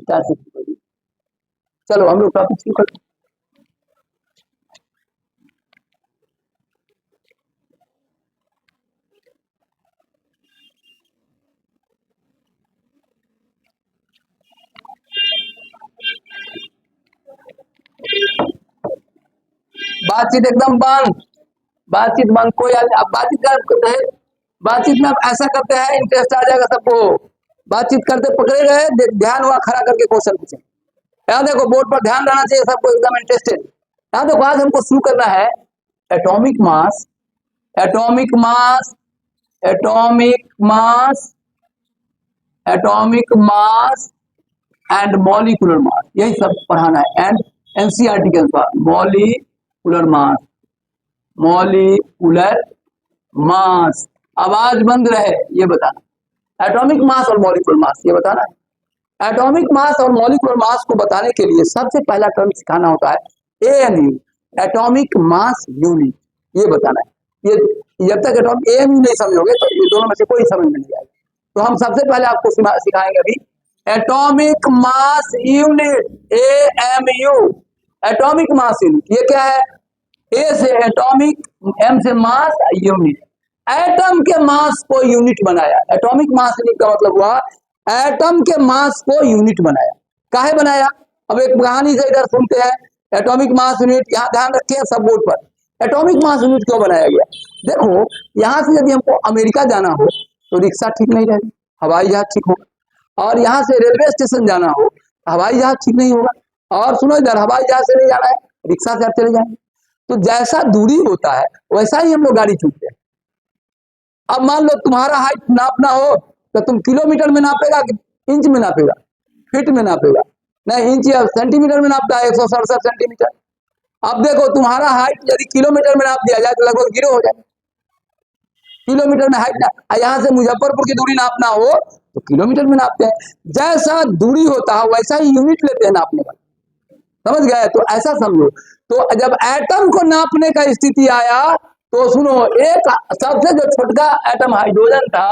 460। चलो हम लोग टॉपिक शुरू करते हैं। बातचीत एकदम बंद, बातचीत बंद, कोई अब बातचीत करते हैं, बातचीत में आप ऐसा करते हैं इंटरेस्ट आ जाएगा सबको। बातचीत करते पकड़े गए, ध्यान हुआ खड़ा करके क्वेश्चन पूछे। यहाँ देखो बोर्ड पर ध्यान रहना चाहिए सबको, एकदम इंटरेस्टेड। यहाँ देखो आज हमको शुरू करना है atomic mass, atomic mass, atomic mass, atomic mass and molecular mass, यही सब पढ़ाना है। एंड एनसीईआरटी के अनुसार मॉलिक्यूलर मास, मॉलिक्यूलर मास, आवाज बंद रहे ये बताना। एटॉमिक मास और मॉलिक्यूलर मास ये बताना है। एटॉमिक मास और मॉलिक्यूलर मास को बताने के लिए सबसे पहला टर्म सिखाना होता है एएमयू, एटॉमिक मास यूनिट, ये बताना है। ये जब तक एटॉमिक एएमयू नहीं समझोगे तो ये दोनों में से कोई समझ में नहीं आएगा। तो हम सबसे पहले आपको सिखाएंगे अभी atomic mass unit, AMU, atomic mass unit. ये क्या है? ए से एटॉमिक, एम से मास, यूनिट, एटम के मास को यूनिट बनाया। एटॉमिक मास यूनिट का मतलब हुआ एटम के मास को यूनिट बनाया। काहे बनाया? अब एक कहानी से इधर सुनते हैं। एटॉमिक मास यूनिट, यहाँ ध्यान रखें सब बोर्ड पर, एटॉमिक मास यूनिट क्यों बनाया गया? देखो यहाँ से यदि हमको अमेरिका जाना हो तो रिक्शा ठीक नहीं रहेगी, हवाई जहाज ठीक होगा। और यहाँ से रेलवे स्टेशन जाना हो हवाई जहाज ठीक नहीं होगा। और सुनो इधर, हवाई जहाज से नहीं जाना है, रिक्शा से आप चले जाएंगे। तो जैसा दूरी होता है वैसा ही हम लोग गाड़ी चुनते हैं। अब मान लो तुम्हारा हाइट नापना हो तो तुम किलोमीटर में नापेगा कि इंच में नापेगा? फीट में नापेगा? नहीं, इंच या सेंटीमीटर में नापता है, 167 सेंटीमीटर। अब देखो तुम्हारा हाइट यदि किलोमीटर में नाप दिया जाए तो लगभग 0 हो जाए। किलोमीटर में हाइट ना, यहाँ से मुजफ्फरपुर की दूरी नापना हो तो किलोमीटर में नापते हैं। जैसा दूरी होता है वैसा ही यूनिट लेते हैं नापने का, समझ गए? तो ऐसा समझो। तो जब एटम को नापने का स्थिति आया तो सुनो, एक सबसे जो छोटा एटम हाइड्रोजन था,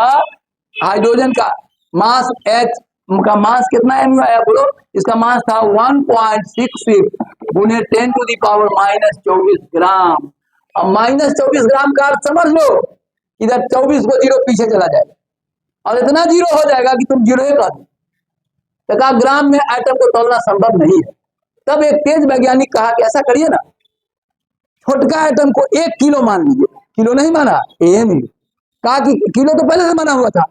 हाइड्रोजन का मास H का मास कितना एम आया बोलो? इसका मास था 1.66 गुने 10⁻⁻24 ग्राम। अब -24 ग्राम का अर्थ समझ लो, इधर 24 को 0 पीछे चला जाएगा और इतना 0 हो जाएगा कि तुम 0 कर दो। तो कहा ग्राम में एटम को तोलना संभव नहीं है। तब एक तेज वैज्ञानिक कहा कि ऐसा करिए ना, छोटका एटम को 1 किलो मान लीजिए। किलो नहीं माना, एएमयू। कहा कि किलो तो पहले से माना हुआ था।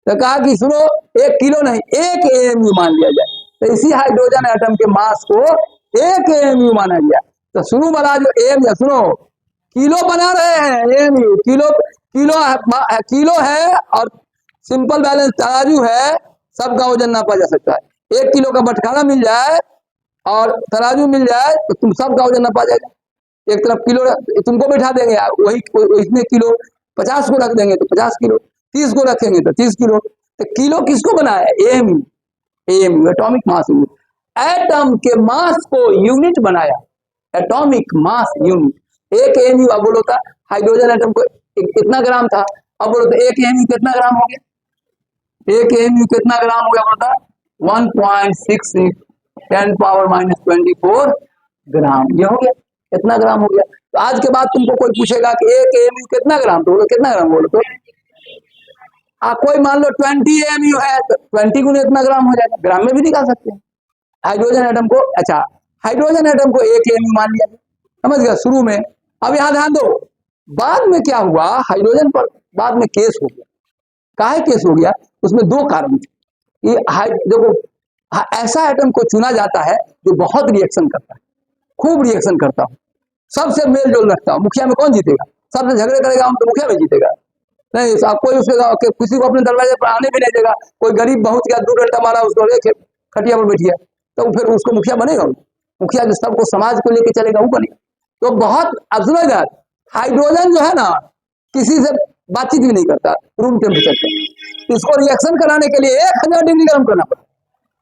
तो कहा कि सुनो 1 किलो नहीं, 1 एएमयू मान लिया जाए। तो इसी हाइड्रोजन एटम के मास को 1 एएमयू माना गया। तो शुरू वाला जो एएमयू, सुनो किलो बना रहे हैं, एएमयू किलो, किलो है और सिंपल बैलेंस तराजू है, सबका वजन नापा जा सकता है। 1 किलो का बटखारा मिल जाए और तराजू मिल जाए तो तुम सबका वजन नापा जाएगा। एक तरफ किलो तुमको बैठा देंगे, वही इसमें किलो, 50 को रख देंगे तो 50 किलो, 30 को रखेंगे तो 30 किलो। तो किलो किसको बनाया? AMU, AMU atomic mass unit. Atom के मास को यूनिट बनाया, एटॉमिक मास यूनिट। 1 एएमयू, अब बोलो था हाइड्रोजन एटम को कितना ग्राम था, अब बोलो तो 1 एएमयू कितना ग्राम हो गया? 1 एएमयू कितना ग्राम हो गया बोलता? 1.66 10⁻⁻24 ग्राम। ये हो गया, कितना ग्राम हो गया? तो आज के बाद तुमको कोई पूछेगा कि 1 एएमयू कितना ग्राम, तो बोलो कितना ग्राम, बोलो तो कोई मान लो 20 एएमयू है तो 20 गुने इतना ग्राम हो जाएगा, ग्राम में भी निकाल सकते हैं। हाइड्रोजन एटम को, अच्छा हाइड्रोजन एटम को 1 एएमयू मान लिया, समझ गया शुरू में। अब यहाँ ध्यान दो, बाद में क्या हुआ, हाइड्रोजन पर बाद में केस हो गया। काहे केस हो गया? उसमें 2 कारण थे। देखो ऐसा एटम को चुना जाता है जो बहुत रिएक्शन करता है, खूब रिएक्शन करता हो, सबसे मेल जोल रखता हो। मुखिया में कौन जीतेगा? सबसे झगड़े करेगा हम तो मुखिया में जीतेगा नहीं। कोई उसके किसी को अपने दरवाजे पर आने भी नहीं देगा। कोई गरीब पहुंच गया, 2 घंटा मारा उसको, खटिया पर बैठिया, तो फिर उसको मुखिया बनेगा? मुखिया जो सबको समाज को लेके चलेगा वो बनेगा। तो बहुत, अब सुनो इधर, हाइड्रोजन जो है ना किसी से बातचीत भी नहीं करता रूम टेम्परेचर पे। इसको रिएक्शन कराने के लिए 1000 डिग्री गर्म करना पड़ता।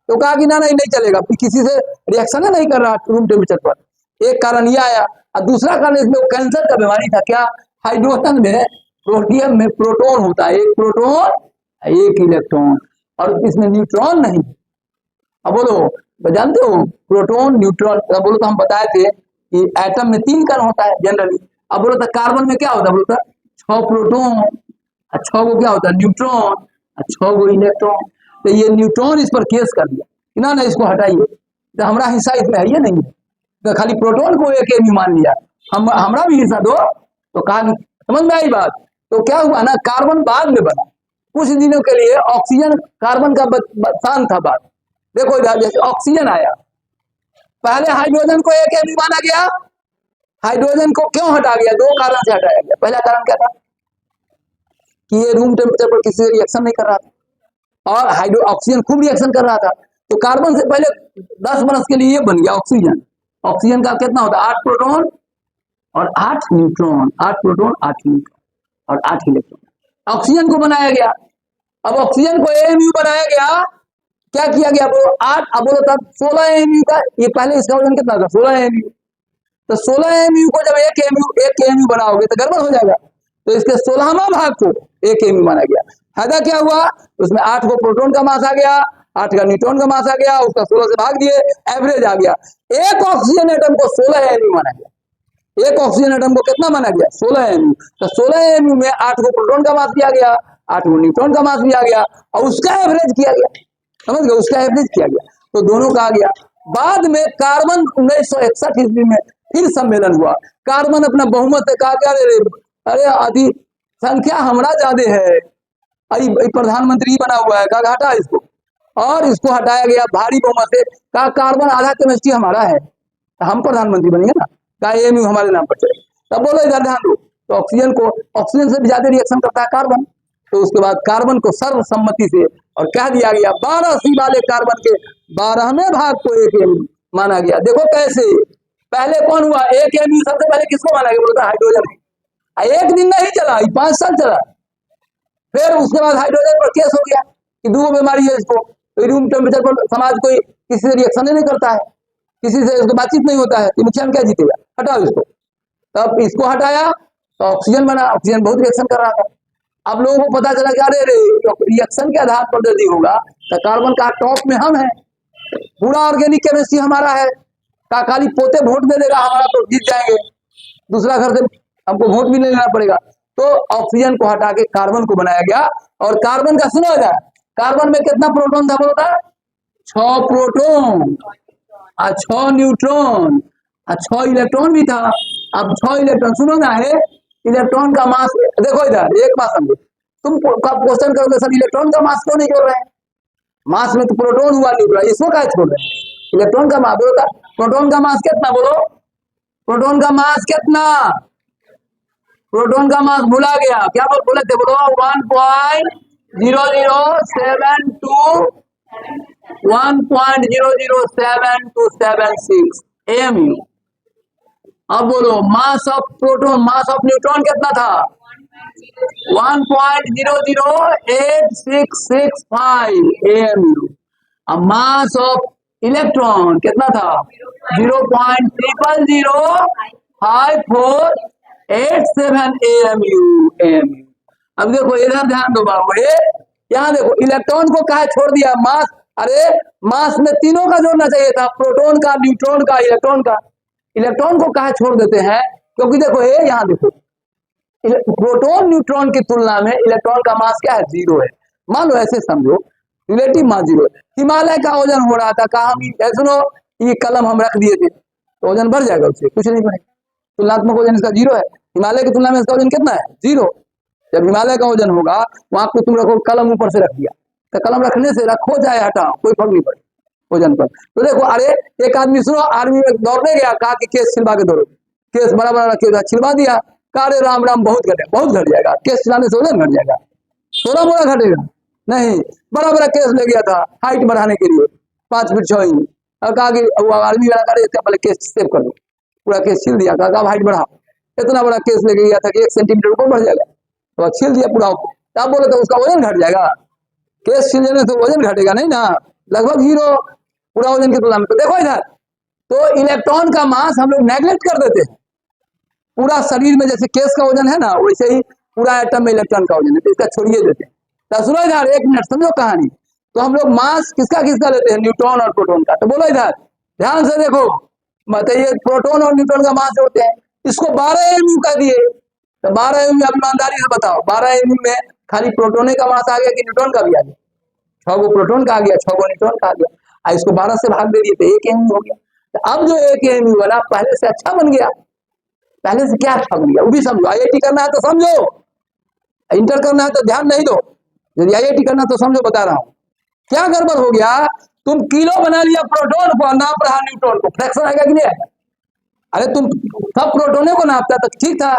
तो कहा कि ना नहीं चलेगा, किसी से रिएक्शन नहीं कर रहा रूम टेम्परेचर पर। एक कारण ये आया। और दूसरा कारण इसमें कैंसर का बीमारी था। क्या? हाइड्रोजन में, प्रोटियम में प्रोटॉन होता है, 1 प्रोटॉन 1 इलेक्ट्रॉन, और इसमें न्यूट्रॉन नहीं। अब बोलो, तो जानते हो प्रोटॉन न्यूट्रॉन, अब बोलो तो हम बताए थे कि एटम में 3 कण होता है जनरली। अब बोलो तो कार्बन में क्या होता है, बोलो तो 6 प्रोटॉन और 6 को क्या होता है न्यूट्रॉन और 6 को इलेक्ट्रॉन। तो ये न्यूट्रॉन इस पर केस कर दिया कि ना इसको हटाइए, तो हमारा हिस्सा इसमें है ये नहीं है, तो खाली प्रोटॉन को एक एमयू मान लिया, हम हमारा भी हिस्सा दो। तो कहा, समझ में आई बात। तो क्या हुआ ना, कार्बन बाद में बना, कुछ दिनों के लिए ऑक्सीजन कार्बन का स्थान था बात। देखो इधर जैसे ऑक्सीजन आया, पहले हाइड्रोजन को एक एमयू माना गया, हाइड्रोजन को क्यों हटा गया, 2 कारण से हटाया गया। पहला कारण क्या था कि ये रूम टेम्परेचर पर किसी से रिएक्शन नहीं कर रहा था, और हाइड्रो ऑक्सीजन खूब रिएक्शन कर रहा था, तो कार्बन से पहले 10 बरस के लिए ये बन गया ऑक्सीजन। ऑक्सीजन का कितना होता है, 8 प्रोटॉन और 8 न्यूट्रॉन, 8 प्रोटॉन 8 न्यूट्रॉन और 8 इलेक्ट्रॉन, ऑक्सीजन को बनाया गया। अब ऑक्सीजन को एएमयू बनाया गया, क्या किया गया, बोलो 8, अब बोलो तब 16 एएमयू का, ये पहले इसका वजन कितना था 16 एएमयू, तो 16 एएमयू को जब एक एएमयू बनाओगे तो गड़बड़ हो जाएगा, तो इसके 16वां भाग को एक एएमयू माना गया। फायदा क्या हुआ, उसमें 8 को प्रोटॉन का मास आ गया, 8 का न्यूट्रॉन का मास आ गया, उसका 16 से भाग दिए, एवरेज आ गया। एक ऑक्सीजन एटम को 16 एएमयू माना गया, एक ऑक्सीजन एटम को कितना माना गया 16 एमयू, तो 16 एमयू में 8 को प्रोटॉन का मास दिया गया, 8 को न्यूट्रॉन का मास दिया गया, और उसका एवरेज किया गया, समझ गए, उसका एवरेज किया गया, तो दोनों का आ गया। बाद में कार्बन 1961 ईस्वी में फिर सम्मेलन हुआ, कार्बन अपना बहुमत से कहा क्या, अरे आदि संख्या हमारा ज्यादा है, प्रधानमंत्री बना हुआ है, कहा हटा इसको, और इसको हटाया गया भारी बहुमत से, कहा कार्बन आधा केमिस्ट्री हमारा है, हम प्रधानमंत्री बनेंगे ना, का एएमयू हमारे नाम पर चले। तब बोलो इधर ध्यान दो, तो ऑक्सीजन को, ऑक्सीजन से भी ज्यादा रिएक्शन करता है कार्बन, तो उसके बाद कार्बन को सर्वसम्मति से और कह दिया गया 12 सी वाले कार्बन के 12वें भाग को एक एमयू माना गया। देखो कैसे, पहले कौन हुआ, एक एमयू सबसे पहले किसको माना गया, बोलता हाइड्रोजन, एक दिन नहीं चला, 5 साल चला, फिर उसके बाद हाइड्रोजन पर केस हो गया कि 2 बीमारी है इसको, रूम टेम्परेचर पर समाज कोई किसी से रिएक्शन नहीं करता है, किसी से इसको बातचीत नहीं होता है, इमिशन क्या जीतेगा, हटाओ इसको। तब इसको हटाया तो ऑक्सीजन बना, ऑक्सीजन बहुत रिएक्शन कर रहा था। अब लोगों को पता चला कि अरे रिएक्शन के आधार पर यदि होगा तो कार्बन का टॉप में हम है, पूरा ऑर्गेनिक केमिस्ट्री हमारा है, का खाली पोते वोट दे देगा हमारा तो जीत जाएंगे, दूसरा घर से हमको वोट भी नहीं लेना पड़ेगा। तो ऑक्सीजन को हटा के कार्बन को बनाया गया, और कार्बन का सुना जाए, कार्बन में कितना प्रोटॉन था बोलता, 6 प्रोटॉन और 6 न्यूट्रॉन और 6 इलेक्ट्रॉन भी था। अब 6 इलेक्ट्रॉन सुनो ना है, इलेक्ट्रॉन का मास, देखो इधर एक बात समझो, तुम क्वेश्चन करोगे सर इलेक्ट्रॉन का मास क्यों नहीं जोड़ रहे हैं, मास में तो प्रोटॉन हुआ न्यूट्रॉन, इसको क्या छोड़ रहे हैं, इलेक्ट्रॉन का मास बोलो, प्रोटॉन का मास कितना, बोलो प्रोटॉन का मास कितना, प्रोटॉन का मास भूला गया, क्या बोले थे, बोलो 1.00726 एमयू। अब बोलो mass of proton, mass of neutron कितना था, 1.00865 एमयू। अब मास ऑफ इलेक्ट्रॉन कितना था, 0.005487 एमयू। अब देखो इधर ध्यान दो बाबू, यहाँ देखो इलेक्ट्रॉन को कहा छोड़ दिया, मास, अरे मास में तीनों का जोड़ना चाहिए था, प्रोटॉन का, न्यूट्रॉन का, इलेक्ट्रॉन का, इलेक्ट्रॉन को कहा छोड़ देते हैं, क्योंकि देखो ये यहाँ देखो प्रोटॉन न्यूट्रॉन की तुलना में इलेक्ट्रॉन का मास क्या है, 0 है। मान लो ऐसे समझो रिलेटिव मास 0 है। हिमालय का वजन हो रहा था, कहा हम सुनो ये कलम हम रख दिए थे तो वजन बढ़ जाएगा, उससे कुछ नहीं बढ़ेगा, तुलनात्मक वजन इसका 0 है, हिमालय की तुलना में इसका वजन कितना है, 0। जब हिमालय का वजन होगा वहां को तुम रखो, कलम ऊपर से रख दिया, तो कलम रखने से रखो चाहे हटाओ कोई फर्क नहीं पड़े वजन पर। तो देखो अरे एक आदमी सुनो आर्मी में दौड़ने गया, कहा कि केस छिलवा के दौड़ो, केस बड़ा बड़ा रखे हुआ छिलवा दिया, कहा अरे राम राम बहुत घटे, बहुत घट जाएगा, केस छिलाने से वजन घट जाएगा, थोड़ा मोड़ा घटेगा नहीं, बड़ा बड़ा केस ले गया था हाइट बढ़ाने के लिए 5 फीट 6 इंच, और कहा कि आर्मी वाला करे इसका पहले केस सेव कर दो, पूरा केस छिल दिया, कहा हाइट बढ़ाओ, इतना बड़ा केस लेके गया था कि 1 सेंटीमीटर ऊपर बढ़ जाएगा, तो छिल दिया पूरा, आप बोले तो उसका वजन घट जाएगा, केस छिल जाने से वजन घटेगा नहीं ना, लगभग 0 पूरा वजन की तुलना में। तो देखो इधर, तो इलेक्ट्रॉन का मास हम लोग नेग्लेक्ट कर देते हैं, पूरा शरीर में जैसे केस का वजन है ना, वैसे ही पूरा एटम में इलेक्ट्रॉन का वजन है, तो इसका छोड़िए देते हैं। तो सुनो इधर 1 मिनट समझो कहानी। तो हम लोग मास किसका किसका लेते हैं, न्यूट्रॉन और प्रोटॉन का। तो बोलो इधर ध्यान से देखो, बताइए प्रोटॉन और न्यूट्रॉन का मास होते हैं, इसको 12 एमयू कर दिए। तो 12 एमयू आप ईमानदारी से बताओ, 12 एमयू में खाली प्रोटोन का मास आ गया कि न्यूट्रॉन का भी आ गया? 6 गो प्रोटोन का आ गया, 6 गो न्यूट्रॉन का आ गया। इसको 12 से भाग दे दिए तो 1 एमयू हो गया। तो अब जो 1 एमयू बना पहले से अच्छा बन गया। पहले से क्या अच्छा बन गया वो भी समझो। IIT करना है तो समझो, इंटर करना है तो ध्यान नहीं दो, यदि IIT करना तो समझो, बता रहा हूं क्या गड़बड़ हो गया। तुम किलो बना लिया प्रोटॉन को, नाप रहा न्यूट्रॉन को, फ्रैक्शन आएगा कि नहीं आएगा? अरे तुम सब प्रोटोने को नापता तो ठीक था,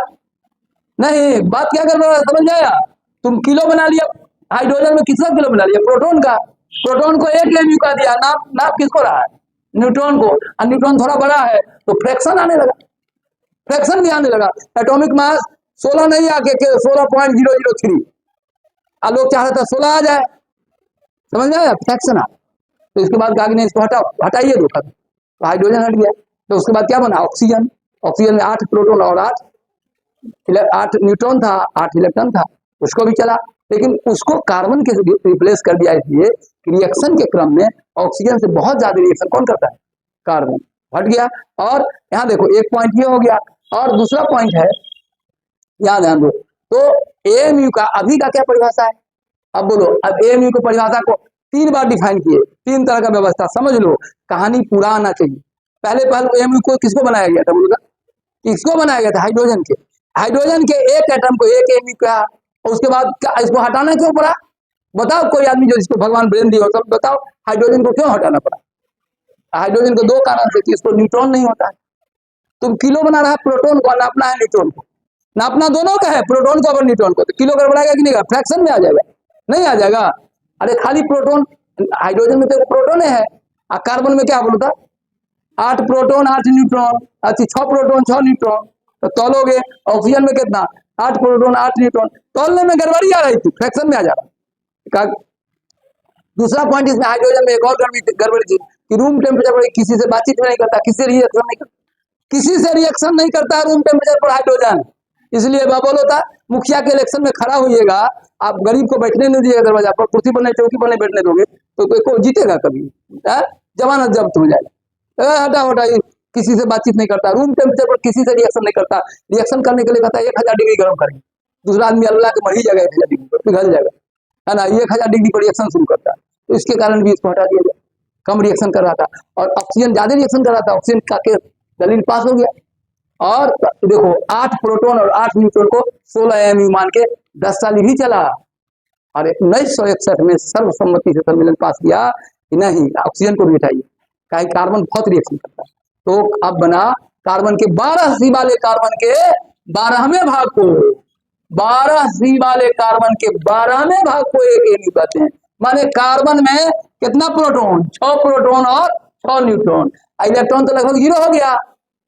नहीं बात क्या गड़बड़ है समझ आया? तुम किलो बना लिया, हाइड्रोजन में किसका किलो बना लिया, प्रोटॉन का। प्रोटॉन को 1 एमयू का दिया, नाप नाप किसको रहा है, न्यूट्रॉन को। और न्यूट्रॉन थोड़ा बड़ा है तो फ्रैक्शन आने लगा, फ्रैक्शन भी आने लगा। एटॉमिक मास 16 नहीं आके 16.003, और लोग चाह रहे थे 16 आ जाए, समझ में आया, फ्रैक्शन आ। तो इसके बाद कहा कि नहीं इसको हटाओ, हटाइए दो, खत्म। तो हाइड्रोजन हट गया। तो उसके बाद क्या बना, ऑक्सीजन। ऑक्सीजन में 8 प्रोटॉन और 8 न्यूट्रॉन था, 8 इलेक्ट्रॉन था, उसको भी चला। लेकिन उसको कार्बन के रिप्लेस कर दिया, इसलिए कि रिएक्शन के क्रम में ऑक्सीजन से बहुत ज्यादा रिएक्शन कौन करता है, कार्बन, हट गया। और यहाँ देखो एक पॉइंट ये हो गया, और दूसरा पॉइंट है, यहाँ ध्यान दो। तो एएमयू का अभी का क्या परिभाषा है, अब बोलो। अब एएमयू की परिभाषा को 3 बार डिफाइन किए, 3 तरह का व्यवस्था, समझ लो, कहानी पूरा आना चाहिए। पहले एएमयू को किसको बनाया गया था, बोलो किसको बनाया गया था, हाइड्रोजन के। हाइड्रोजन के एक एटम को 1 एमयू कहा, और उसके बाद इसको हटाना क्यों पड़ा, बताओ कोई आदमी जो जिसको भगवान ब्रेन दिया हो, सब बताओ हाइड्रोजन को क्यों हटाना पड़ा। हाइड्रोजन को 2 कारण से, कि इसको न्यूट्रॉन नहीं होता है। तुम किलो बना रहा है प्रोटॉन को, नापना है न्यूट्रॉन को, नापना दोनों का है, प्रोटॉन को और न्यूट्रॉन को। तो किलो गड़बड़ाएगा कि नहीं, फ्रैक्शन में आ जाएगा, नहीं आ जाएगा। अरे खाली प्रोटॉन, हाइड्रोजन में तो प्रोटॉन है, और कार्बन में क्या बोलता, 8 प्रोटॉन 8 न्यूट्रॉन, अच्छी 6 प्रोटॉन 6 न्यूट्रॉन। तो तौलोगे, ऑक्सीजन में कितना, 8 प्रोटॉन 8 न्यूट्रॉन, तौलने में गड़बड़ी आ रही थी, फ्रैक्शन में आ जा रहा। दूसरा पॉइंट इसमें हाइड्रोजन में एक और गड़बड़ी थी कि रूम टेम्परेचर पर किसी से बातचीत नहीं करता, किसी से रिएक्शन नहीं करता, किसी से रिएक्शन नहीं करता रूम टेम्परेचर पर हाइड्रोजन। इसलिए बाबोल होता, मुखिया के इलेक्शन में खड़ा होइएगा, आप गरीब को बैठने नहीं दिएगा दरवाजा पर, कुर्सी पर नहीं चौकी पर नहीं बैठने दोगे तो कोई जीतेगा कभी, जमानत जब्त हो जाएगा। हटा हटा, किसी से बातचीत नहीं करता, रूम टेम्परेचर पर किसी से रिएक्शन नहीं करता। रिएक्शन करने के लिए कहता है 1000 डिग्री गर्म करेंगे, दूसरा आदमी अल्लाह के मर ही जाएगा 1000 डिग्री पर, पिघल जाएगा, है ना। 1000 डिग्री पर रिएक्शन शुरू करता है, तो इसके कारण भी इसको हटा दिया गया, कम रिएक्शन कर रहा था। और ऑक्सीजन ज्यादा रिएक्शन कर रहा था, ऑक्सीजन का दलील पास हो गया। और देखो 8 प्रोटॉन और 8 न्यूट्रॉन को 16 एमयू मान के 10 साल ही चला, और 1961 में सर्वसम्मति से सम्मेलन पास किया कि नहीं ऑक्सीजन को भी हटाइए, कहीं कार्बन बहुत रिएक्शन करता है। तो अब बना कार्बन के 12 सी वाले कार्बन के 12वें भाग को, 12 सी वाले कार्बन के 12वें भाग को 1 एमयू कहते हैं। माने कार्बन में कितना प्रोटॉन, 6 प्रोटॉन और 6 न्यूट्रॉन, इलेक्ट्रॉन तो लगभग 0 हो गया।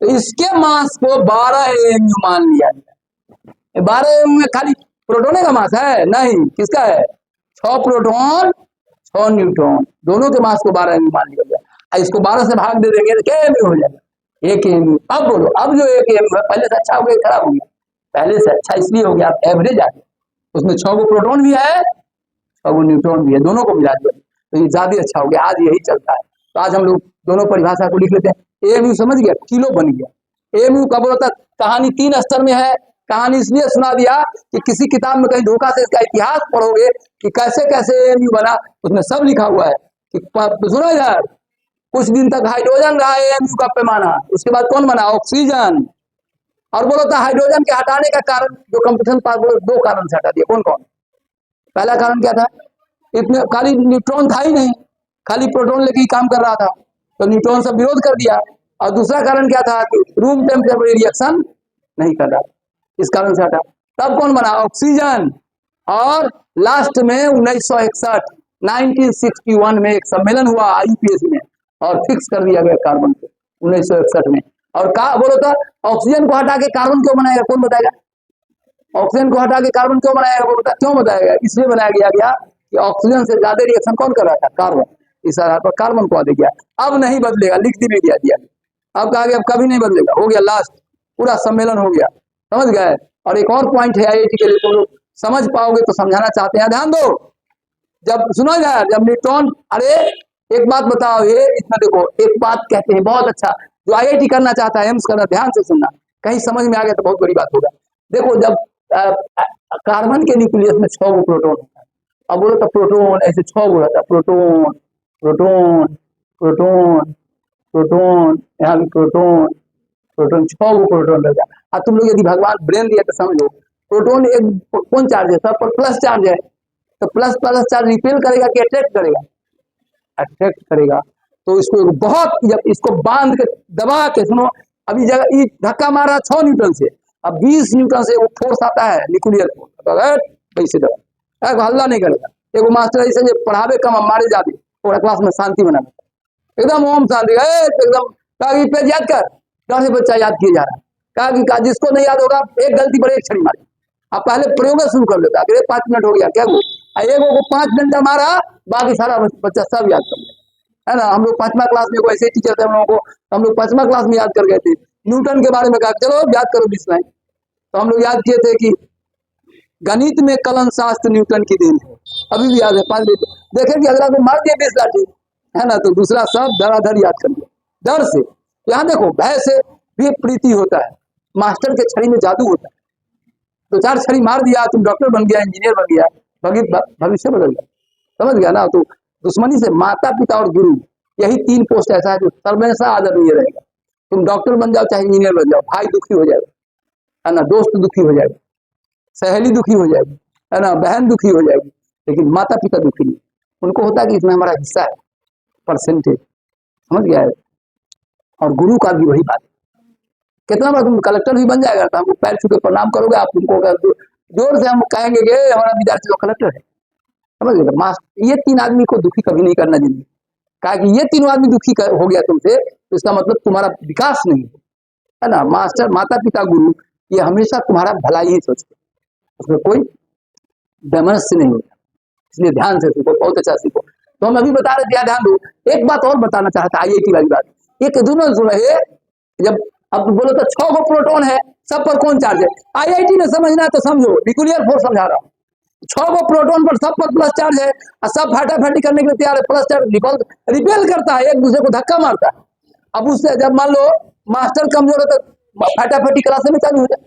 तो इसके मास को 12 एमयू मान लिया गया। 12 एमयू में खाली प्रोटोन का मास है, नहीं, किसका है, 6 प्रोटॉन 6 न्यूट्रॉन, दोनों के मास को 12 एमयू मान लिया गया। इसको 12 से भाग दे देंगे तो क्या एमयू हो जाएगा, 1 एमयू। अब बोलो, अब जो 1 एमयू है, पहले से अच्छा हो गया खराब हो गया, पहले से अच्छा इसलिए हो गया, आप एवरेज आ गया, उसमें 6 गो प्रोटॉन भी है 6 गो न्यूट्रॉन भी है, दोनों को मिला दिया तो ये ज्यादा अच्छा हो गया। आज यही चलता है, तो आज हम लोग दोनों परिभाषा को लिख लेते हैं। एमयू समझ गया, किलो बन गया। एमयू का बोलता कहानी 3 स्तर में है। कहानी इसलिए सुना दिया कि किसी किताब में कहीं धोखा से इसका इतिहास पढ़ोगे कि कैसे कैसे एमयू बना, उसमें सब लिखा हुआ है कि सुनो यार, कुछ दिन तक हाइड्रोजन रहा एमयू का पैमाना, उसके बाद कौन बना, ऑक्सीजन। और बोलो था हाइड्रोजन के हटाने का कारण, जो कंपटीशन पास बोलो 2 कारण से हटा दिया, कौन कौन। पहला कारण क्या था, इतने खाली न्यूट्रॉन था ही नहीं, खाली प्रोटॉन लेके ही काम कर रहा था, तो न्यूट्रॉन सब विरोध कर दिया। और दूसरा कारण क्या था कि रूम टेम्परेचर पर रिएक्शन नहीं कर रहा, इस कारण से हटा। तब कौन बना, ऑक्सीजन। और लास्ट में 1961 1961 में एक सम्मेलन हुआ IUPAC में, और फिक्स कर दिया गया कार्बन को 1961 में। और कहा बोलो तो ऑक्सीजन को हटा के कार्बन क्यों बनाएगा, कौन बताएगा, ऑक्सीजन को हटा के कार्बन क्यों बनाएगा, वो बता क्यों बताएगा। इसलिए बनाया गया कि ऑक्सीजन से ज्यादा रिएक्शन कौन कर रहा था, कार्बन, इस आधार पर कार्बन को दे गया। अब नहीं बदलेगा, लिख दी मीडिया दिया, अब कहा गया अब कभी नहीं बदलेगा, हो गया लास्ट, पूरा सम्मेलन हो गया, समझ गए। और एक और पॉइंट है IIT के लिए, तुम लोग समझ पाओगे तो समझाना चाहते हैं, ध्यान दो। जब सुनो यार, जब न्यूट्रॉन, अरे एक बात बताओ, ये इसमें देखो एक बात कहते हैं बहुत अच्छा, जो आईआईटी करना चाहता है, एम्स करना, ध्यान से सुनना, कहीं समझ में आ गया तो बहुत बड़ी बात होगा। देखो जब कार्बन के न्यूक्लियस में 6 गो प्रोटॉन होता है, अब बोलो तो प्रोटॉन ऐसे 6 गो रहता है, प्रोटॉन प्रोटॉन प्रोटॉन प्रोटॉन, यहाँ भी प्रोटॉन प्रोटॉन, 6 गो प्रोटॉन रहता है। अब तुम लोग यदि भगवान ब्रेन दिया तो समझो, प्रोटॉन एक कौन चार्ज है, सब पर प्लस चार्ज है, तो प्लस प्लस चार्ज रिपेल करेगा कि अट्रैक्ट करेगा, अट्रैक्ट करेगा। तो इसको बहुत, जब इसको बांध के दबा के, सुनो अभी जगह धक्का मारा 6 न्यूटन से, अब 20 न्यूटन से वो फोर्स आता है न्यूक्लियर फोर्स, कैसे दबा हल्ला नहीं करेगा। एगो मास्टर ऐसे जो पढ़ावे कम मारे जाते, पूरा क्लास में शांति बना एकदम ओम शांति, एकदम कहा पेज याद कर, डर से बच्चा याद किया जा रहा है, कहा कि जिसको नहीं याद होगा एक गलती पर एक छड़ी मारी, अब पहले प्रयोग शुरू कर लेता है, 5 मिनट हो गया क्या, एक को 5 मिनट मारा, बाकी सारा बच्चा सब याद कर लिया, है ना। हम लोग 5वां क्लास में ऐसे टीचर थे हम लोगों को, हम लोग 5वां क्लास में याद कर गए थे, न्यूटन के बारे में कहा चलो याद करो 20 लाइन, तो हम लोग याद किए थे कि गणित में कलन शास्त्र न्यूटन की देन है, अभी भी याद है। 5 देखे कि अगला को मार दिया 20 लाठी, है ना, तो दूसरा सब धड़ाधड़ याद कर लिया डर से। यहाँ देखो भय से भी प्रीति होता है, मास्टर के छड़ी में जादू होता है, 2-4 छड़ी मार दिया, तुम डॉक्टर बन गया, इंजीनियर बन गया, भविष्य बदल गया, समझ गया ना। तो दुश्मनी से माता पिता और गुरु, यही 3 पोस्ट ऐसा है जो सर्वैसा आदरणीय रहेगा। तुम डॉक्टर बन जाओ चाहे इंजीनियर बन जाओ, भाई दुखी हो जाएगा, है ना, दोस्त दुखी हो जाएगा, सहेली दुखी हो जाएगी, है ना, बहन दुखी हो जाएगी, लेकिन माता पिता दुखी नहीं, उनको होता है कि इसमें हमारा हिस्सा है, परसेंटेज, समझ गया है। और गुरु का भी वही बात, कितना बार तुम कलेक्टर भी बन जाएगा तो हमको पैर छू के प्रणाम करोगे, आप तुमको जोर से हम कहेंगे कि हमारा विद्यार्थी तो कलेक्टर है, समझ गए। मास्टर, ये 3 आदमी को दुखी कभी नहीं करना जिंदगी, कहा कि ये 3 आदमी दुखी हो गया तुमसे, तो इसका मतलब तुम्हारा विकास नहीं है ना। मास्टर, माता पिता, गुरु, ये हमेशा तुम्हारा भलाई ही सोचते, उसमें कोई वैमनस्य नहीं होता, इसलिए ध्यान से सीखो, बहुत अच्छा सीखो। तो हम अभी बता रहे थे, ध्यान दो, एक बात और बताना चाहता, आईआईटी वाली बात, एक दोनों सुन रहे, जब अब बोलो तो 6 गो प्रोटॉन है, सब पर कौन चार्ज है, आईआईटी में समझना है तो समझो, न्यूक्लियर फोर्स समझा रहा हूँ, 6 गो प्रोटॉन पर सब पर प्लस चार्ज है, और सब फटाफटी करने के लिए तैयार है, प्लस चार्ज रिपेल करता है, एक दूसरे को धक्का मारता है। अब उससे जब मान लो मास्टर कमजोर है तो फटाफटी क्लास में चालू हो जाए,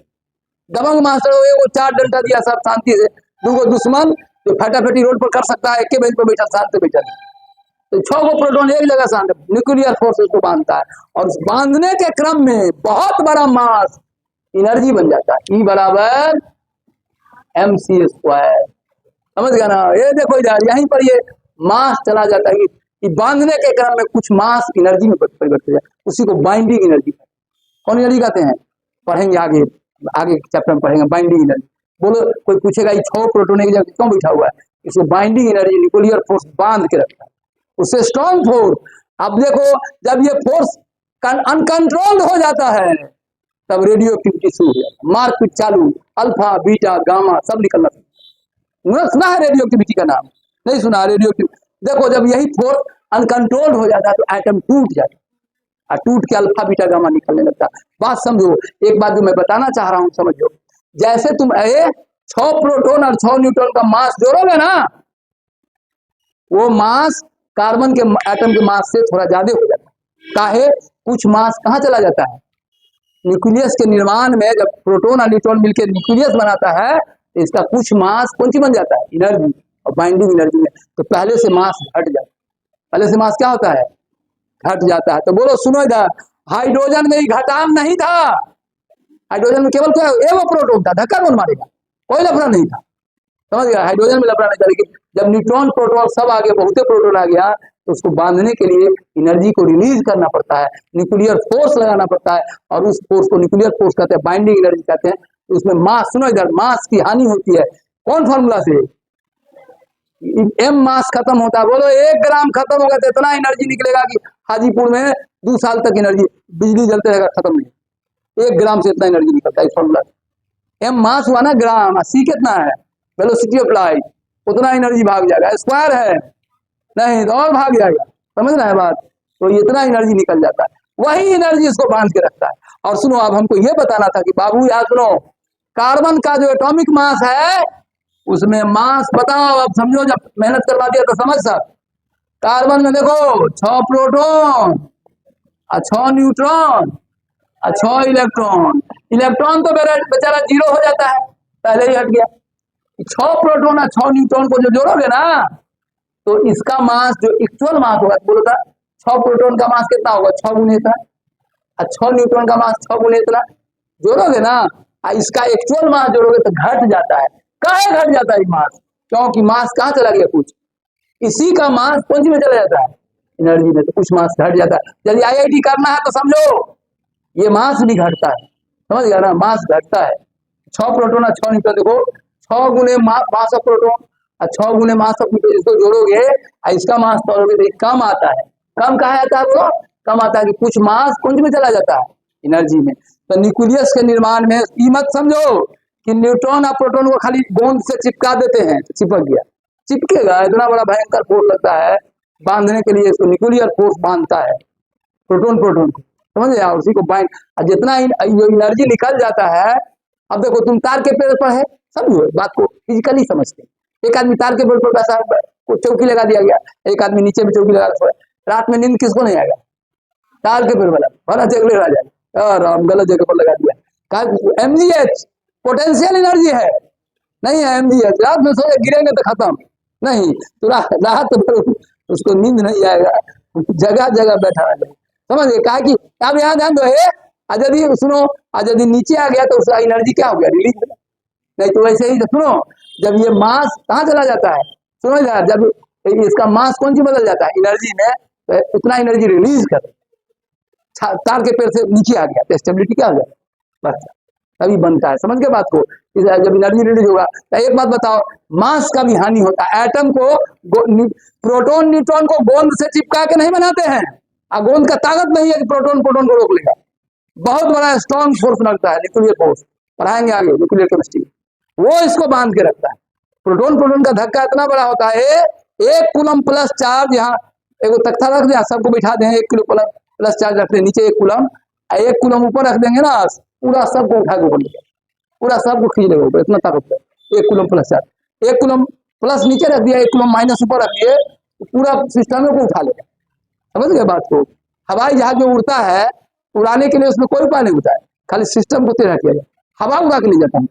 दबंग मास्टर हो, वो 4 डंडा दिया सब शांति से, 2 गो दुश्मन जो फटाफटी रोड पर कर सकता है, एक के बेंच पर बैठा शांत बैठा, तो 6 गो प्रोटॉन एक जगह शांत, न्यूक्लियर फोर्स उसको बांधता है, और उस बांधने के क्रम में बहुत बड़ा मास एनर्जी बन जाता है, E बराबर mc², समझ गया ना। ये देखो यार, यहीं पर ये मास चला जाता है कि बांधने के क्रम में कुछ मास एनर्जी में परिवर्तित हो जाए, उसी को बाइंडिंग एनर्जी, कौन एनर्जी कहते हैं, पढ़ेंगे आगे, आगे चैप्टर में पढ़ेंगे बाइंडिंग एनर्जी। बोलो कोई पूछेगा ये 6 प्रोटॉन एक जगह क्यों बैठा हुआ है, इसको बाइंडिंग एनर्जी, न्यूक्लियर फोर्स बांध के रखता है, उससे स्ट्रॉन्ग फोर्स। अब देखो जब ये फोर्स अनकंट्रोल्ड हो जाता है, तब रेडियो एक्टिविटी शुरू हो जाता है, मारपीट चालू, अल्फा बीटा गामा सब निकलना। सुना है रेडियो एक्टिविटी का नाम, नहीं सुना रेडियो एक्टिविटी। देखो जब यही फोर्स अनकंट्रोल्ड हो जाता है तो एटम टूट जाता है, और टूट के अल्फा बीटा गामा निकलने लगता है। बात समझो, एक बात जो मैं बताना चाह रहा हूं समझो, जैसे तुम 6 प्रोटॉन और 6 न्यूट्रॉन का मास जोड़ोगे ना, वो मास कार्बन के एटम के मास से थोड़ा ज्यादा हो जाता है, काहे, कुछ मास कहाँ चला जाता है, न्यूक्लियस के निर्माण में, जब प्रोटॉन और न्यूट्रॉन मिलकर न्यूक्लियस बनाता है, इसका कुछ मास कौन सी बन जाता है, एनर्जी, और बाइंडिंग एनर्जी में, तो पहले से मास घट जाता है, पहले से मास क्या होता है, घट जाता है। तो बोलो सुनो इधर, हाइड्रोजन में घटाव नहीं था, हाइड्रोजन में केवल एगो प्रोटॉन था, धक्का कौन मारेगा, कोई लफड़ा नहीं था, समझ गया, हाइड्रोजन में लफड़ा नहीं था। लेकिन जब न्यूट्रॉन प्रोटॉन सब आ गया, बहुते प्रोटॉन आ गया, तो उसको बांधने के लिए एनर्जी को रिलीज करना पड़ता है, न्यूक्लियर फोर्स लगाना पड़ता है, और उस फोर्स को न्यूक्लियर फोर्स कहते हैं, बाइंडिंग एनर्जी कहते हैं। उसमें मास, सुनो इधर, मास की हानि होती है, कौन फॉर्मूला से, एम मास खत्म होता है, बोलो 1 ग्राम खत्म होगा तो इतना एनर्जी निकलेगा कि हाजीपुर में 2 साल तक एनर्जी, बिजली जलते रहेगा, खत्म नहीं, 1 ग्राम से इतना एनर्जी निकलता है, इस फॉर्मूला। एम मास हुआ ना ग्राम, सी कितना है, वेलोसिटी ऑफ लाइट, उतना एनर्जी भाग जाएगा, स्क्वायर है नहीं तो और भाग जाएगा, समझ रहे हैं बात, तो इतना एनर्जी निकल जाता है, वही एनर्जी इसको बांध के रखता है। और सुनो, अब हमको ये बताना था कि बाबू याद सुनो, कार्बन का जो एटॉमिक मास है उसमें मास बताओ, अब समझो, जब मेहनत करवा दिया तो समझ सब। कार्बन में देखो 6 प्रोटॉन और 6 न्यूट्रॉन और 6 इलेक्ट्रॉन। इलेक्ट्रॉन तो बेचारा जीरो हो जाता है, पहले ही हट गया। 6 प्रोटॉन और 6 न्यूट्रॉन को जो जोड़ोगे ना, तो इसका मास जो एक्चुअल मास होगा, बोलो था 6 प्रोटॉन का मास कितना होगा, 6 गुने इतना, और 6 न्यूट्रॉन का मास 6 गुने इतना। जोड़ोगे ना, इसका एक्चुअल मास जोड़ोगे तो घट जाता है। काहे घट जाता है मास? क्योंकि मास कहाँ चला गया, कुछ इसी का मास कौन में चला जाता है, एनर्जी में, तो कुछ मास घट जाता है। यदि आईआईटी करना है तो समझो ये मास भी घटता है, समझ गया ना, मास घटता है। 6 प्रोटॉन और 6 न्यूट्रॉन, देखो 6 गुने मास ऑफ प्रोटॉन और 6 गुने मास ऑफ न्यूट्रॉन, इसको जोड़ोगे और इसका मास तोड़ोगे तो कम आता है। कम कहा जाता है, वो कम आता है कि कुछ मास कुंज में चला जाता है, एनर्जी में। तो न्यूक्लियस के निर्माण में ये मत समझो कि न्यूट्रॉन और प्रोटॉन को खाली गोंद से चिपका देते हैं तो चिपक गया, चिपकेगा, इतना बड़ा भयंकर फोर्स लगता है बांधने के लिए, इसको न्यूक्लियर फोर्स बांधता है प्रोटॉन को, समझ गया, उसी को बाइंड। जितना एनर्जी निकल जाता है, अब देखो तुम तार के पेड़ पर है, समझो बात को फिजिकली समझते। एक आदमी तार के पेड़ पर बैठा है, चौकी लगा दिया गया, एक आदमी नीचे में चौकी लगा रहा है, रात में नींद किसको नहीं आएगा, तार के पेड़ वाला, बड़ा जगह आ जाएगा, राम गलत जगह पर लगा दिया। एमजीएच पोटेंशियल एनर्जी है, नहीं है एमजीएच, रात में सोए गिरेंगे तो खत्म, नहीं तो रात भर उसको नींद नहीं आएगा, जगह जगह बैठा रहेगा, समझ गए। कहा कि अब यहाँ ध्यान दो, यदि सुनो, यदि नीचे आ गया तो उसका एनर्जी क्या हो गया, रिलीज। नहीं तो वैसे ही सुनो, जब ये मास कहाँ चला जाता है, सुनो यार, जब इसका मास कौन सी बदल जाता है, एनर्जी में, तो उतना एनर्जी रिलीज कर, तार के पेड़ से नीचे आ गया तो स्टेबिलिटी क्या हो गया, बस तभी बनता है, समझ के बात को। जब एनर्जी रिलीज होगा तो एक बात बताओ, मास का भी हानि होता है। एटम को प्रोटॉन न्यूट्रॉन को गोंद से चिपका के नहीं बनाते हैं, गोंद का ताकत नहीं है कि प्रोटॉन प्रोटॉन को रोक लेगा, बहुत बड़ा स्ट्रॉन्ग फोर्स लगता है, न्यूक्लियर फोर्स, पढ़ाएंगे आगे न्यूक्लियर केमिस्ट्री, वो इसको बांध के रखता है। प्रोटॉन प्रोटॉन का धक्का इतना बड़ा होता है, 1 कूलम प्लस चार्ज, यहाँ एक तख्ता रख दिया, सबको बिठा दें, 1 किलो प्लस चार्ज रख दें नीचे, 1 कूलम, 1 कूलम ऊपर रख देंगे ना, पूरा सबको उठा के ऊपर लेगा, पूरा सबको खींच लेगा ऊपर, इतना ताकत है 1 coulomb plus charge. 1 coulomb plus नीचे रख दिया, 1 कूलम माइनस ऊपर रख दिए, पूरा सिस्टम को उठा लेगा, समझ गए बात को। हवाई जहाज जो उड़ता है, उड़ाने के लिए उसमें कोई उपाय नहीं होता है, खाली सिस्टम को तेज किया जाए, हवा उड़ा के ले जाता है,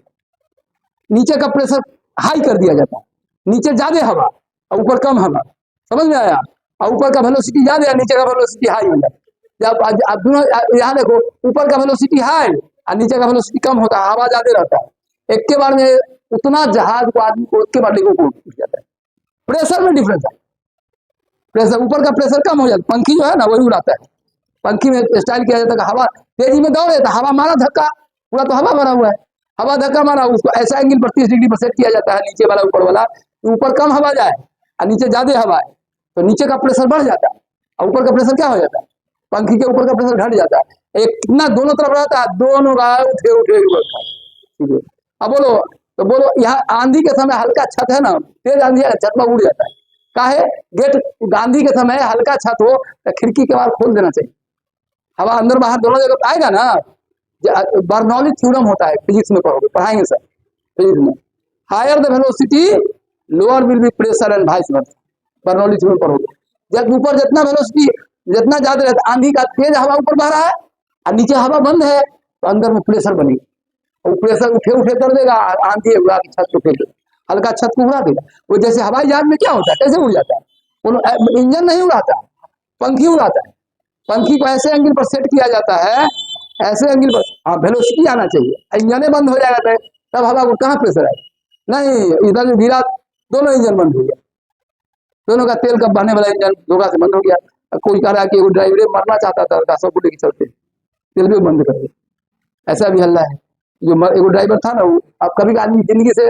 नीचे का प्रेशर हाई कर दिया जाता है, नीचे ज्यादा हवा और ऊपर कम हवा, समझ में आया, और ऊपर का वेलोसिटी ज्यादा है, नीचे का वेलोसिटी हाई हो जाए। जब दोनों यहाँ देखो, ऊपर का वेलोसिटी हाई और नीचे का वेलोसिटी कम होता है, हवा ज्यादा रहता है, एक के बार में उतना जहाज को आदमी को एक के बार लेकर उठ जाता है। प्रेशर में डिफरेंस है, प्रेशर ऊपर का प्रेशर कम हो जाता है, पंखी जो है ना वही उड़ाता है, पंखी में स्टाइल किया जाता है, हवा तेजी में दौड़े तो हवा मारा धक्का, पूरा तो हवा भरा हुआ है, हवा धक्का मारा, उसको ऐसा एंगल पर 30 डिग्री पर सेट किया जाता है, नीचे वाला ऊपर वाला, ऊपर कम हवा जाए और नीचे ज्यादा हवा है, तो नीचे का प्रेशर बढ़ जाता है और ऊपर का प्रेशर क्या हो जाता है, पंखी के ऊपर का प्रेशर घट जाता है। एक कितना दोनों तरफ रहता है, दोनों का उठे उठे ठीक है। अब बोलो, तो बोलो यहाँ आंधी के समय हल्का छत है ना, तेज आंधी है, छत में उड़ जाता है, काहे, गेट आंधी के समय हल्का छत हो तो खिड़की के बाहर खोल देना चाहिए, हवा अंदर बाहर दोनों जगह आएगा ना। बर्नौली थ्योरम होता है, फिजिक्स में पढ़ोगे, पढ़ाएंगे सर फिजिक्स में, higher the velocity lower will be pressure and vice versa, Bernoulli theorem पढ़ोगे। जब ऊपर जितना वेलोसिटी जितना ज्यादा रहता, आंधी का तेज हवा ऊपर बह रहा है और नीचे हवा बंद है, तो अंदर में प्रेशर बनेगा, और प्रेशर उठे उठे कर देगा, आंधी उड़ा के छत को फेंक देगा, हल्का छत को उड़ा देगा। वो जैसे हवाई जहाज में क्या होता है, कैसे उड़ जाता है, इंजन नहीं उड़ाता, पंखी उड़ाता है, पंखी को ऐसे एंगल पर सेट किया जाता है, ऐसे एंगल पर, हाँ वेलोसिटी आना चाहिए, इंजन बंद हो जाएगा तब हवा को कहाँ प्रेशर है, नहीं इधर गिरा, दोनों इंजन बंद हो गया, दोनों का तेल का बहने वाला इंजन धोखा से बंद हो गया। कोई कह रहा कि वो ड्राइवर मरना चाहता था, सब लेके चलते तेल भी बंद कर दिया, ऐसा भी हल्ला है। जो एगो ड्राइवर था ना, वो अब कभी आदमी जिंदगी से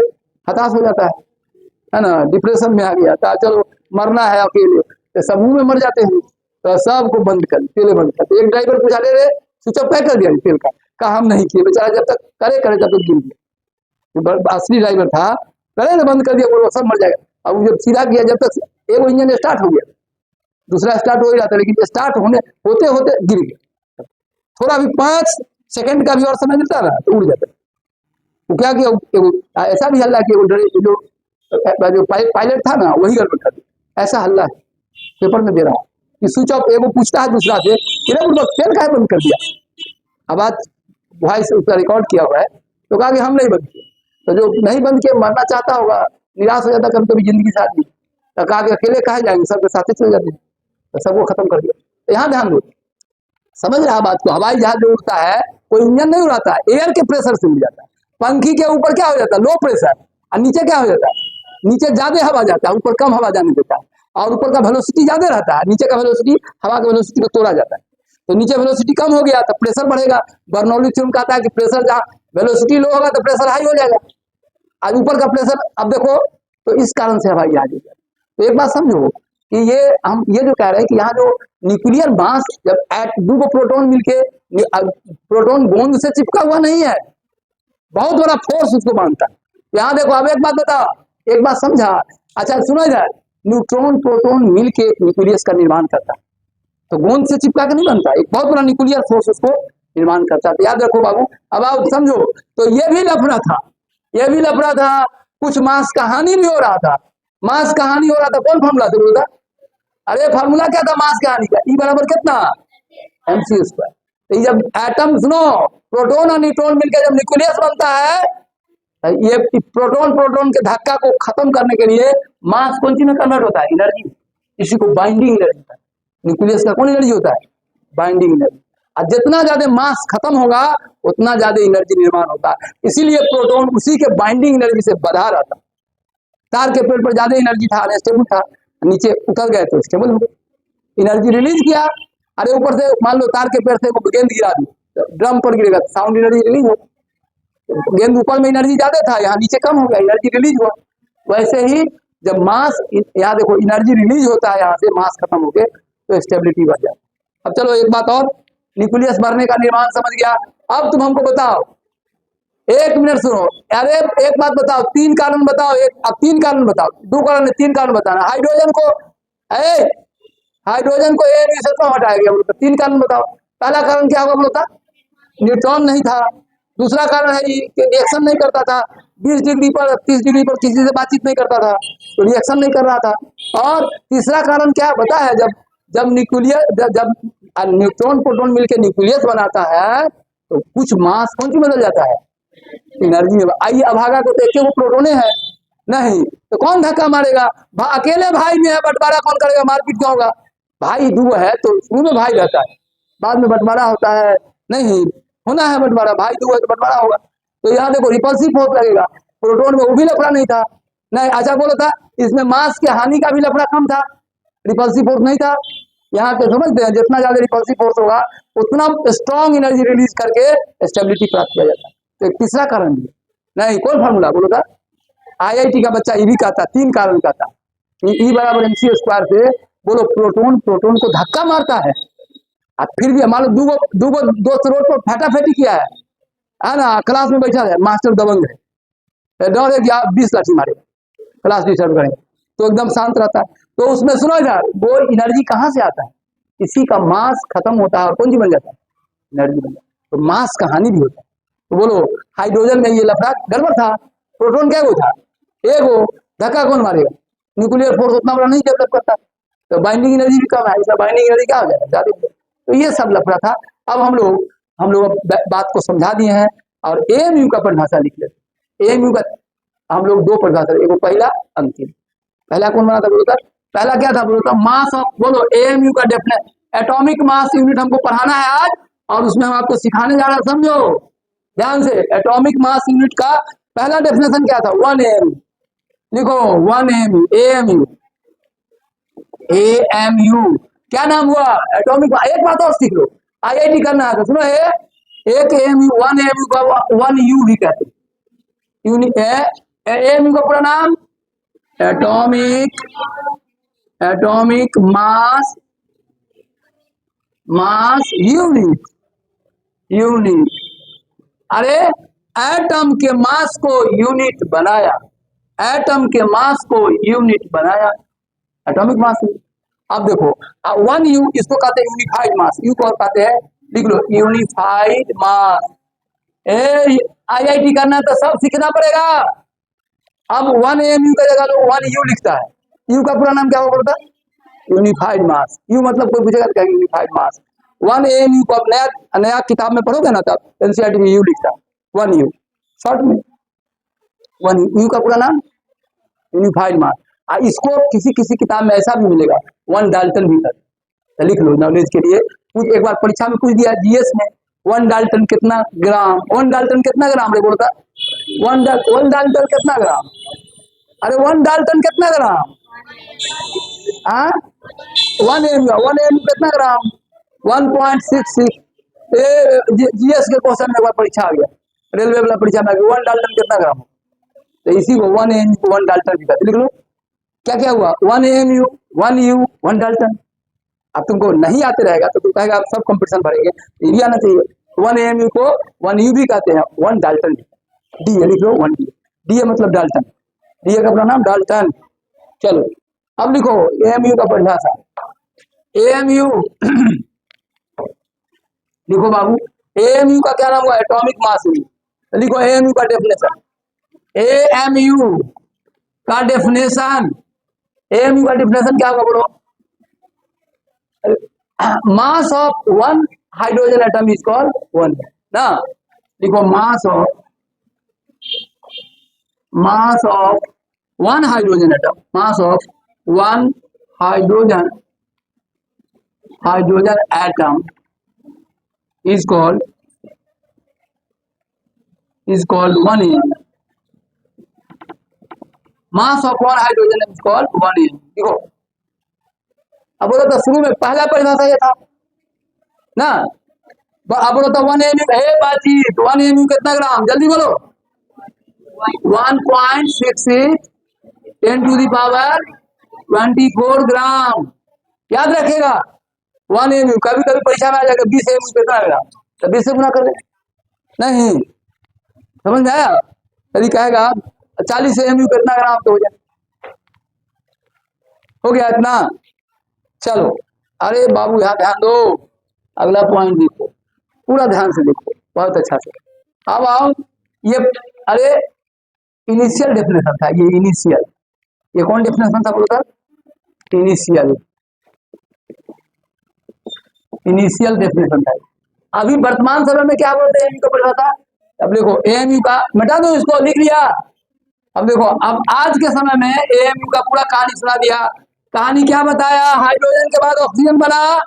हताश हो जाता है ना, डिप्रेशन में आ गया था, चलो मरना है अकेले, तो समूह में मर जाते हैं, तो सबको बंद कर, तेल बंद कर। एक ड्राइवर पूछा ले स्विच ऑफ कर दिया तेल का, कहा हम नहीं किए, बेचारा जब तक करे तब तक गिर गया, असली ड्राइवर था, करे तो बंद कर दिया, बोलो सब मर जाएगा। अब जब सीधा किया, जब तक एक इंजन स्टार्ट हो गया, दूसरा स्टार्ट हो ही रहा था, लेकिन स्टार्ट होते होते गिर गया, थोड़ा भी 5 सेकंड का भी और समय मिलता ना तो उड़ जाता। वो क्या किया, ऐसा भी हल्ला कि जो जो पायलट था ना वही गड़बड़ कर दिया। ऐसा हल्ला है पेपर में दे रहा हूँ कि स्विच ऑफ, एगो पूछता है दूसरा से तेल का बंद कर दिया। अब आज वॉइस उसका रिकॉर्ड किया हुआ है, तो कहा कि हम नहीं बंद किए। तो जो नहीं बंद किए मरना चाहता होगा, निराश हो जाता कभी कभी जिंदगी से आदमी, तो कहा कि अकेले कहा जाएंगे, सबके साथ ही चले जाते हैं, तो सबको खत्म कर दिया। तो यहाँ ध्यान दो, समझ रहा बात को। हवाई जहाज जो उड़ता है कोई इंजन नहीं उड़ाता, एयर के प्रेशर से उड़ जाता है। पंखी के ऊपर क्या हो जाता है, लो प्रेशर, और नीचे क्या हो जाता है, नीचे ज्यादा हवा जाता है, ऊपर कम हवा जाने देता है, और ऊपर का वेलोसिटी ज्यादा रहता है, नीचे का वेलोसिटी हवा का वेलोसिटी को तोड़ा जाता है। तो नीचे वेलोसिटी कम हो गया तो प्रेशर बढ़ेगा। बर्नौली थ्योरम कहता है कि प्रेशर जहाँ वेलोसिटी लो होगा तो प्रेशर हाई हो जाएगा, आज ऊपर का प्रेशर। अब देखो, तो इस कारण से हवाई जहाज। तो एक बात समझो कि हम ये जो कह रहे हैं कि यहाँ जो न्यूक्लियर मास, जब दो प्रोटॉन मिलके, प्रोटॉन गोंद से चिपका हुआ नहीं है, बहुत बड़ा फोर्स उसको मानता है। यहाँ देखो, अब एक बात बताओ, एक बात समझा, अच्छा सुनो इधर, न्यूट्रॉन प्रोटॉन मिलके न्यूक्लियस का निर्माण करता है, तो गोंद से चिपका के नहीं बनता, एक बहुत बड़ा न्यूक्लियर फोर्स उसको निर्माण करता है। तो याद रखो बाबू, अब आप समझो। तो ये भी लफड़ा था, ये भी लफड़ा था, कुछ मास का हानि भी हो रहा था। मास का हानि हो रहा था, कौन फॉर्मूला से बोलता? अरे फॉर्मूला क्या था मास का हानि का? ई बराबर कितना, mc स्क्वायर। तो जब एटम, सुनो, प्रोटॉन और न्यूट्रॉन मिलकर जब न्यूक्लियस बनता है, ये प्रोटॉन प्रोटॉन के धक्का को खत्म करने के लिए मास कौन सी में कन्वर्ट होता है, एनर्जी। इसी को बाइंडिंग एनर्जी होता है। न्यूक्लियस का कौन एनर्जी होता है, बाइंडिंग एनर्जी। और जितना ज्यादा मास खत्म होगा उतना ज्यादा एनर्जी निर्माण होता है। इसीलिए प्रोटॉन उसी के बाइंडिंग एनर्जी से बधा रहता। तार के पेड़ पर ज्यादा एनर्जी था, अनस्टेबल था, नीचे उतर गए तो स्टेबल हो गए। एनर्जी रिलीज किया, अरे ऊपर से मान लो तार के पेड़ से गेंद गिरा दी, ड्रम पर गिरेगा, साउंड एनर्जी रिलीज हो। गेंद ऊपर में एनर्जी ज्यादा था, यहाँ नीचे कम हो गया, एनर्जी रिलीज हुआ। वैसे ही जब मास, यहाँ देखो एनर्जी रिलीज होता है, यहाँ से मास खत्म होके तो स्टेबिलिटी बढ़ जाती है। अब चलो एक बात और, न्यूक्लियस भरने का निर्माण समझ गया। अब तुम हमको बताओ, एक मिनट सुनो, अरे एक बात बताओ, तीन कारण बताओ, अब तीन कारण बताओ, दो कारण, तीन कारण बताना। हाइड्रोजन को ए से क्यों हटाया गया बोलता, तीन कारण बताओ। पहला कारण क्या होगा बोलता, न्यूट्रॉन नहीं था। दूसरा कारण है कि रिएक्शन नहीं करता था, 20 डिग्री पर 30 डिग्री पर किसी से बातचीत नहीं करता था, तो रिएक्शन नहीं कर रहा था। और तीसरा कारण क्या बता है, जब न्यूट्रॉन प्रोटॉन मिलकर न्यूक्लियस बनाता है तो कुछ मास कौन सी बदल जाता है, एनर्जी में। आइए अभागा को देखिए, वो प्रोटोने है नहीं, तो कौन धक्का मारेगा? अकेले भाई में है, बंटवारा कौन करेगा, मारपीट क्यों होगा? भाई दो है तो शुरू में भाई रहता है, बाद में बंटवारा होता है, नहीं होना है बंटवारा, भाई दो है तो बंटवारा होगा। तो यहाँ देखो रिपल्सिव फोर्स लगेगा, प्रोटोन में वो भी लफड़ा नहीं था, नहीं अच्छा बोलो था, इसमें मास के हानि का भी लफड़ा कम था, रिपल्सिव फोर्स नहीं था। यहाँ पे समझते हैं, जितना ज्यादा रिपल्सिव फोर्स होगा उतना स्ट्रॉन्ग एनर्जी रिलीज करके स्टेबिलिटी प्राप्त किया जाता है। तो एक तीसरा कारण भी नहीं, कौन फार्मूला बोलो था, आईआईटी का बच्चा ये भी कहता, तीन कारण का था, ई बराबर mc स्क्वायर से। बोलो, प्रोटोन प्रोटोन को धक्का मारता है, अब फिर भी मान लो दो दोस्त रोड पर फटाफटी किया है ना, क्लास में बैठा है, मास्टर दबंग है, डर है कि आप 20 लाठी मारे, क्लास डिस्टर्ब करेंगे, तो एकदम शांत रहता है। तो उसमें सुनो यार, वो एनर्जी कहाँ से आता है, इसी का मास खत्म होता है और कौन सी बन जाता है, एनर्जी बन जाता है। तो मास का हानि भी होता है। तो बोलो, हाइड्रोजन में ये लफड़ा गड़बड़ था, प्रोटॉन क्या वो था, एक वो, धक्का कौन मारेगा, न्यूक्लियर फोर्स उतना बड़ा नहीं डेवलप करता, तो बाइंडिंग एनर्जी भी कम है, इसका बाइंडिंग एनर्जी क्या हो जाएगा, ज्यादा। तो ये सब लफड़ा था। अब हम लोग बात को समझा दिए हैं, और एएमयू का परिभाषा लिख लेते। एएमयू का हम लोग दो परिभाषा, एक पहला, अंतिम। पहला कौन बना था बोलता, पहला क्या था बोलता, मास ऑफ, बोलो एएमयू का डेफिनेशन, एटॉमिक मास यूनिट हमको पढ़ाना है आज, और उसमें हम आपको सिखाने जा रहे हैं, समझो ध्यान से। एटॉमिक मास यूनिट का पहला डेफिनेशन क्या था, 1 एएमयू, लिखो 1 एएमयू, एएमयू, एएमयू क्या नाम हुआ, एटॉमिक। एक बात और सीख लो, आईआईटी करना है तो सुनो, एक एएमयू, 1 एएमयू का 1 यू भी कहते हैं, एएमयू का पूरा नाम एटॉमिक मास यूनिट। अरे एटम के मास को यूनिट बनाया, एटम के मास को यूनिट बनाया, एटॉमिक मास। अब देखो 1 यू, इसको कहते हैं यूनिफाइड मास, यू को कहते हैं, लिख लो यूनिफाइड मास। आईआईटी करना तो सब सीखना पड़ेगा, अब 1 AMU का जगह लोग 1U लिखता है। यू का पूरा नाम क्या हुआ करता? Unified mass. यू मतलब कोई पूछेगा तो कहेंगे यूनिफाइड मास। 1 AMU को अब नया नया किताब में पढ़ोगे ना तब एनसीईआरटी में यू लिखता है 1U शॉर्ट में। 1U का पूरा नाम यूनिफाइड मास। इसको किसी किसी किताब में ऐसा भी मिलेगा 1 डाल्टन मीटर। तो लिख लो नॉलेज के लिए। कुछ एक बार परीक्षा में पूछ दिया जीएस में 1 डाल्टन कितना ग्राम, 1 डाल्टन कितना ग्राम रे बोलता 1 डाल्टन कितना ग्राम, अरे 1 डाल्टन कितना ग्राम, हाँ 1 AMU कितना ग्राम 1.66। जीएस के क्वेश्चन में एक बार परीक्षा आ गया, रेलवे वाला परीक्षा में आ गया 1 डाल्टन कितना ग्राम। तो इसी को 1 AMU को 1 डाल्टन भी कहते। लिख लो क्या क्या हुआ 1 AMU 1U 1 डाल्टन। अब तुमको नहीं आते रहेगा तो तुम कहेगा आप सब कंपटीशन भरेंगे, ये भी आना चाहिए। 1 AMU को 1U भी कहते हैं 1 डाल्टन। डी लिख लो 1D। डी मतलब डाल्टन, डी का अपना नाम डाल्टन। चलो अब लिखो AMU का परिभाषा। AMU लिखो बाबू, AMU का क्या नाम हुआ एटॉमिक मास। लिखो AMU का डेफिनेशन। AMU का डेफिनेशन, AMU का डेफिनेशन क्या होगा बोलो? Mass of 1 hydrogen atom is called 1 ना। लिखो mass of 1 hydrogen atom, mass of 1 hydrogen atom is called 1 AMU। Mass of 1 hydrogen is called 1 AMU। देखो अब बोलो तो शुरू में पहला परिभाषा ये था ना। अब बोलो तो 1 AMU है बातचीत। 1 AMU कितना ग्राम, जल्दी बोलो 1.66 10 टू द पावर 24 ग्राम। याद रखेगा 1 AMU। कभी कभी परीक्षा में आ जाएगा 20 AMU कितना ग्राम, तो 20 से गुना कर दे। नहीं समझ में आया? यदि कहेगा 40 AMU कितना ग्राम तो हो गया इतना। चलो अरे बाबू यहाँ ध्यान दो, अगला पॉइंट देखो, पूरा ध्यान से देखो बहुत अच्छा से। अब आओ ये, अरे इनिशियल डेफिनेशन था ये, इनिशियल। ये कौन डेफिनेशन था बोलकर? इनिशियल डेफिनेशन था। अभी वर्तमान समय में क्या बोलते हैं AMU का परिभाषा? अब देखो AMU का मिटा दो इसको, लिख लिया। अब देखो अब आज के समय में AMU का पूरा कहानी सुना दिया। कहानी क्या बताया? हाइड्रोजन के बाद ऑक्सीजन बना,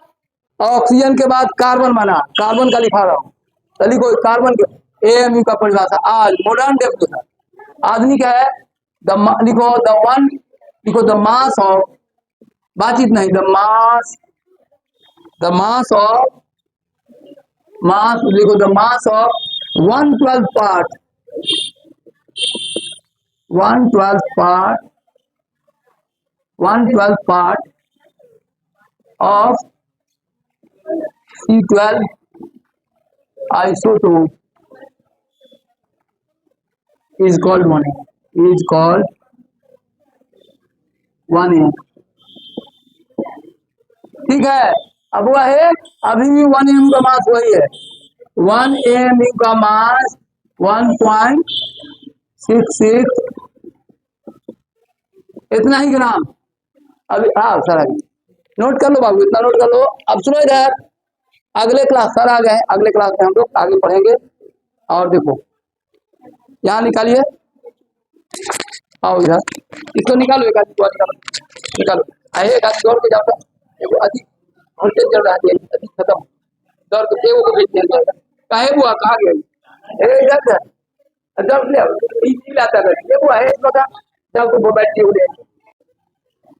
ऑक्सीजन के बाद कार्बन बना। कार्बन का लिखा रहा हूँ, तो लिखो कार्बन के AMU का परिभाषा आज मॉडर्न डेफिनेशन। आदमी क्या है? लिखो द वन, लिखो द मास ऑफ, बातचीत नहीं, द मास ऑफ लिखो the mass of 1/12 part 1/12 part of C12 isotope is called 1 AMU। ठीक है, अब हुआ है अभी भी 1 AMU का मास वही है। 1 AMU का मास 1.66 इतना ही ग्राम। अभी हाँ सर नोट कर लो बाबू, इतना नोट कर लो। अब सुनो इधर, अगले क्लास सर आ गए, अगले क्लास में हम लोग आगे पढ़ेंगे। और देखो यहाँ निकालिए, आओ इधर, इसको निकालो, एक आदमी को निकालो, आइए एक आदमी दौड़ के जाओ। देखो अधिक वोल्टेज चल रहा है, अधिक खत्म, दौड़ के देवो को भेज दिया जाएगा। काहे बुआ कहाँ गया? इधर दौड़ ले आता है, ये बुआ है इस वक्त जब तो बैठ के